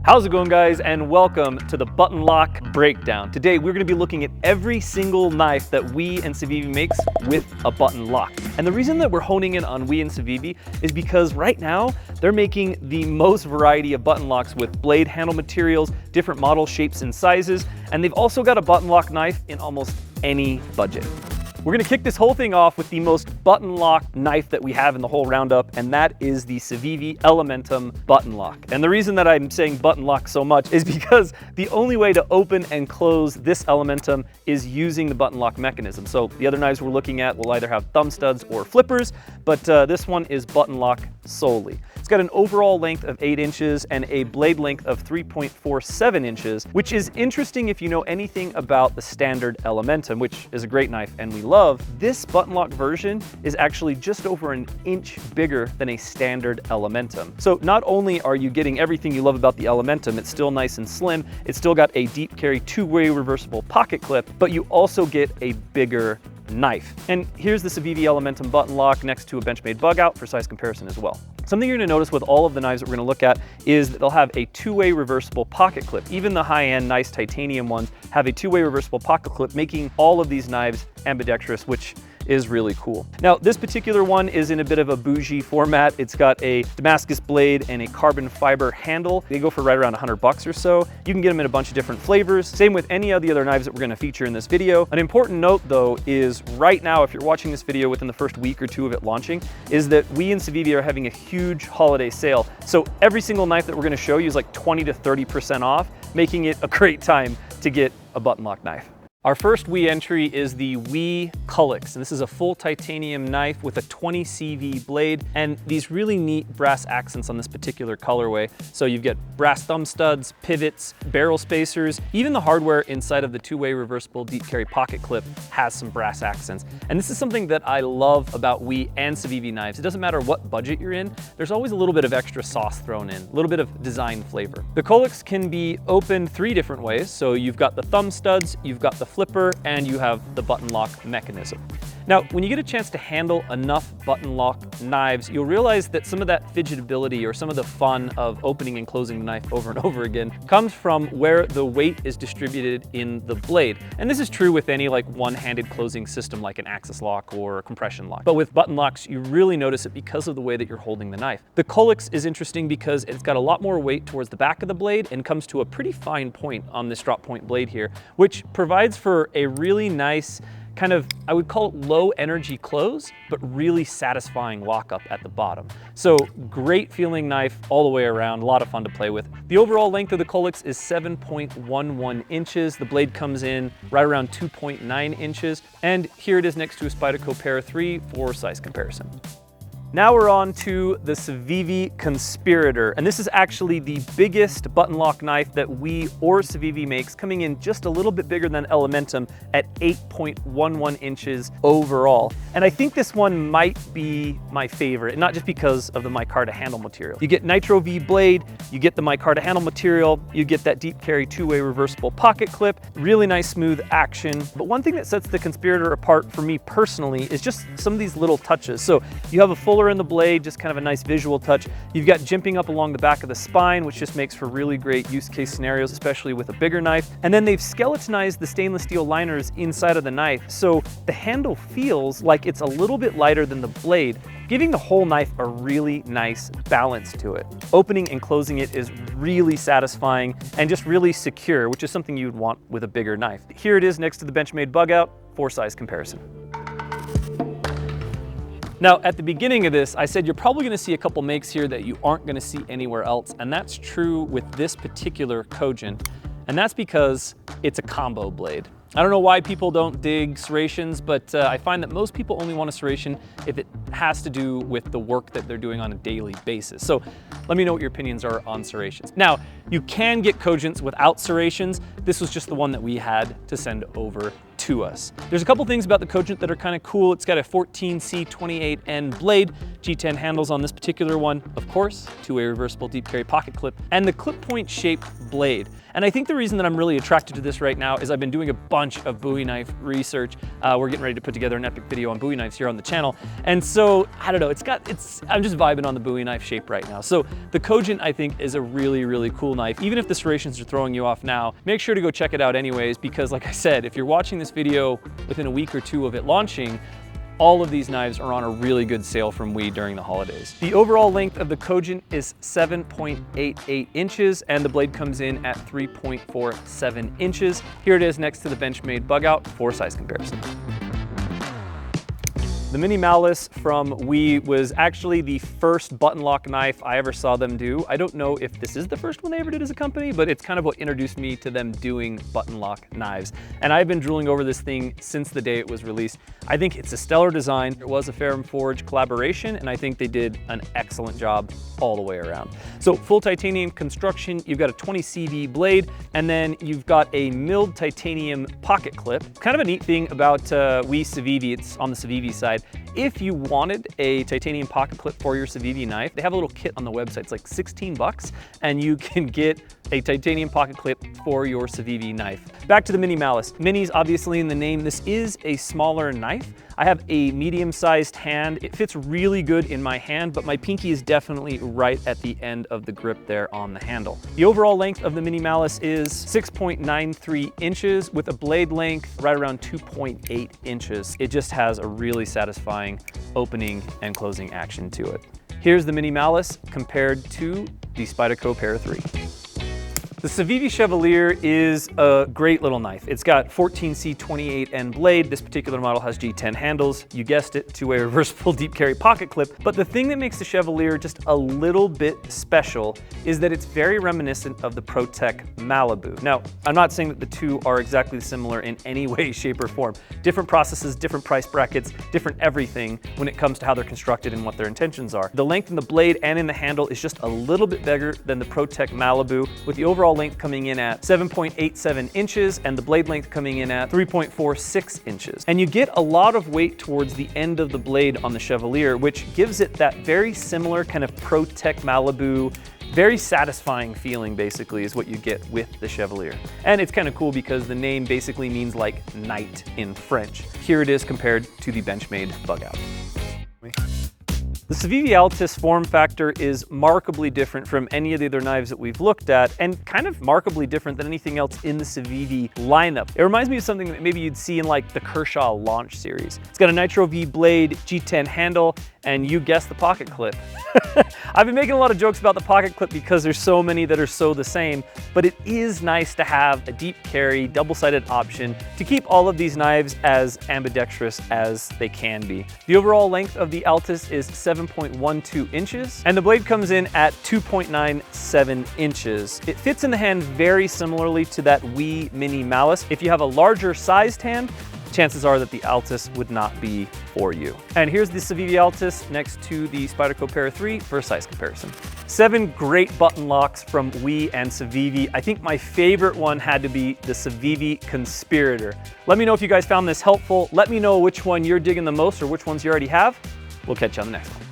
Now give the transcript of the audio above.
How's it going, guys, and welcome to the button lock breakdown. Today we're going to be looking at every single knife that we and Civivi makes with a button lock. And the reason that we're honing in on we and Civivi is because right now they're making the most variety of button locks with blade handle materials, different model shapes and sizes, and they've also got a button lock knife in almost any budget. We're gonna kick this whole thing off with the most button lock knife that we have in the whole roundup, and that is the Civivi Elementum button lock. And the reason that I'm saying button lock so much is because the only way to open and close this Elementum is using the button lock mechanism. So the other knives we're looking at will either have thumb studs or flippers, but this one is button lock solely. It's got an overall length of 8 inches and a blade length of 3.47 inches, which is interesting if you know anything about the standard Elementum, which is a great knife and we love. This button lock version is actually just over an inch bigger than a standard Elementum. So not only are you getting everything you love about the Elementum, it's still nice and slim, it's still got a deep carry two-way reversible pocket clip, but you also get a bigger knife. And here's the Civivi Elementum button lock next to a Benchmade bug out for size comparison as well. Something you're gonna notice with all of the knives that we're gonna look at is that they'll have a two-way reversible pocket clip. Even the high-end nice titanium ones have a two-way reversible pocket clip, making all of these knives ambidextrous, which is really cool. Now, this particular one is in a bit of a bougie format. It's got a Damascus blade and a carbon fiber handle. They go for right around $100 or so. You can get them in a bunch of different flavors. Same with any of the other knives that we're gonna feature in this video. An important note though is right now, if you're watching this video within the first week or two of it launching, is that we and Civivi are having a huge holiday sale. So every single knife that we're gonna show you is like 20 to 30% off, making it a great time to get a button lock knife. Our first WE entry is the WE Culux, and this is a full titanium knife with a 20 CV blade and these really neat brass accents on this particular colorway. So you've got brass thumb studs, pivots, barrel spacers, even the hardware inside of the two-way reversible deep carry pocket clip has some brass accents. And this is something that I love about WE and Civivi knives. It doesn't matter what budget you're in, there's always a little bit of extra sauce thrown in, a little bit of design flavor. The Culux can be opened 3 different ways. So you've got the thumb studs, you've got the flipper, and you have the button lock mechanism. Now, when you get a chance to handle enough button lock knives, you'll realize that some of that fidgetability or some of the fun of opening and closing the knife over and over again comes from where the weight is distributed in the blade. And this is true with any like one-handed closing system like an axis lock or a compression lock. But with button locks, you really notice it because of the way that you're holding the knife. The Culux is interesting because it's got a lot more weight towards the back of the blade and comes to a pretty fine point on this drop point blade here, which provides for a really nice kind of, I would call it low energy close, but really satisfying lockup at the bottom. So great feeling knife all the way around, a lot of fun to play with. The overall length of the Culux is 7.11 inches. The blade comes in right around 2.9 inches. And here it is next to a Spyderco Para 3 for size comparison. Now we're on to the Civivi Conspirator, and this is actually the biggest button lock knife that we or Civivi makes, coming in just a little bit bigger than Elementum at 8.11 inches overall. And I think this one might be my favorite, not just because of the micarta handle material. You get Nitro V blade, you get the micarta handle material, you get that deep carry two-way reversible pocket clip, really nice smooth action. But one thing that sets the Conspirator apart for me personally is just some of these little touches. So you have a fuller in the blade, just kind of a nice visual touch. You've got jimping up along the back of the spine, which just makes for really great use case scenarios, especially with a bigger knife. And then they've skeletonized the stainless steel liners inside of the knife, so the handle feels like it's a little bit lighter than the blade, giving the whole knife a really nice balance to it. Opening and closing it is really satisfying and just really secure, which is something you'd want with a bigger knife. Here it is next to the Benchmade bug out for size comparison. Now, at the beginning of this, I said you're probably gonna see a couple makes here that you aren't gonna see anywhere else, and that's true with this particular Cogent, and that's because it's a combo blade. I don't know why people don't dig serrations, but I find that most people only want a serration if it has to do with the work that they're doing on a daily basis. So let me know what your opinions are on serrations. Now, you can get Cogents without serrations. This was just the one that we had to send over to us. There's a couple things about the Cogent that are kind of cool. It's got a 14C28N blade, G10 handles on this particular one, of course, two-way reversible deep carry pocket clip, and the clip point shaped blade. And I think the reason that I'm really attracted to this right now is I've been doing a bunch of Bowie knife research. We're getting ready to put together an epic video on Bowie knives here on the channel. And so, I don't know, I'm just vibing on the Bowie knife shape right now. So the Cogent, I think, is a really, really cool knife. Even if the serrations are throwing you off now, make sure to go check it out anyways, because like I said, if you're watching this video within a week or two of it launching, all of these knives are on a really good sale from WE during the holidays. The overall length of the Cogent is 7.88 inches, and the blade comes in at 3.47 inches. Here it is next to the Benchmade bug out for size comparison. The Mini Malice from WE was actually the first button lock knife I ever saw them do. I don't know if this is the first one they ever did as a company, but it's kind of what introduced me to them doing button lock knives. And I've been drooling over this thing since the day it was released. I think it's a stellar design. It was a Ferrum Forge collaboration, and I think they did an excellent job all the way around. So full titanium construction, you've got a 20 CV blade, and then you've got a milled titanium pocket clip. Kind of a neat thing about WE Civivi, it's on the Civivi side. If you wanted a titanium pocket clip for your Civivi knife, they have a little kit on the website. It's like 16 bucks, and you can get a titanium pocket clip for your Civivi knife. Back to the Mini Malice. Mini's obviously in the name. This is a smaller knife. I have a medium-sized hand. It fits really good in my hand, but my pinky is definitely right at the end of the grip there on the handle. The overall length of the Mini Malice is 6.93 inches with a blade length right around 2.8 inches. It just has a really satisfying opening and closing action to it. Here's the Mini Malice compared to the Spyderco Para 3. The Civivi Chevalier is a great little knife. It's got 14C28N blade. This particular model has G10 handles. You guessed it, two-way reversible deep carry pocket clip. But the thing that makes the Chevalier just a little bit special is that it's very reminiscent of the ProTech Malibu. Now, I'm not saying that the two are exactly similar in any way, shape, or form. Different processes, different price brackets, different everything when it comes to how they're constructed and what their intentions are. The length in the blade and in the handle is just a little bit bigger than the ProTech Malibu, with the overall length coming in at 7.87 inches and the blade length coming in at 3.46 inches. And you get a lot of weight towards the end of the blade on the Chevalier, which gives it that very similar kind of ProTech Malibu, very satisfying feeling basically is what you get with the Chevalier. And it's kind of cool because the name basically means like knight in French. Here it is compared to the Benchmade bug out. The Civivi Altus form factor is markedly different from any of the other knives that we've looked at, and kind of markedly different than anything else in the Civivi lineup. It reminds me of something that maybe you'd see in like the Kershaw launch series. It's got a Nitro V blade, G10 handle, and you guessed the pocket clip. I've been making a lot of jokes about the pocket clip because there's so many that are so the same, but it is nice to have a deep carry, double-sided option to keep all of these knives as ambidextrous as they can be. The overall length of the Altus is 7.12 inches, and the blade comes in at 2.97 inches. It fits in the hand very similarly to that WE Mini Malice. If you have a larger sized hand, chances are that the Altus would not be for you. And here's the Civivi Altus next to the Spyderco Para 3 for a size comparison. 7 great button locks from WE and Civivi. I think my favorite one had to be the Civivi Conspirator. Let me know if you guys found this helpful. Let me know which one you're digging the most or which ones you already have. We'll catch you on the next one.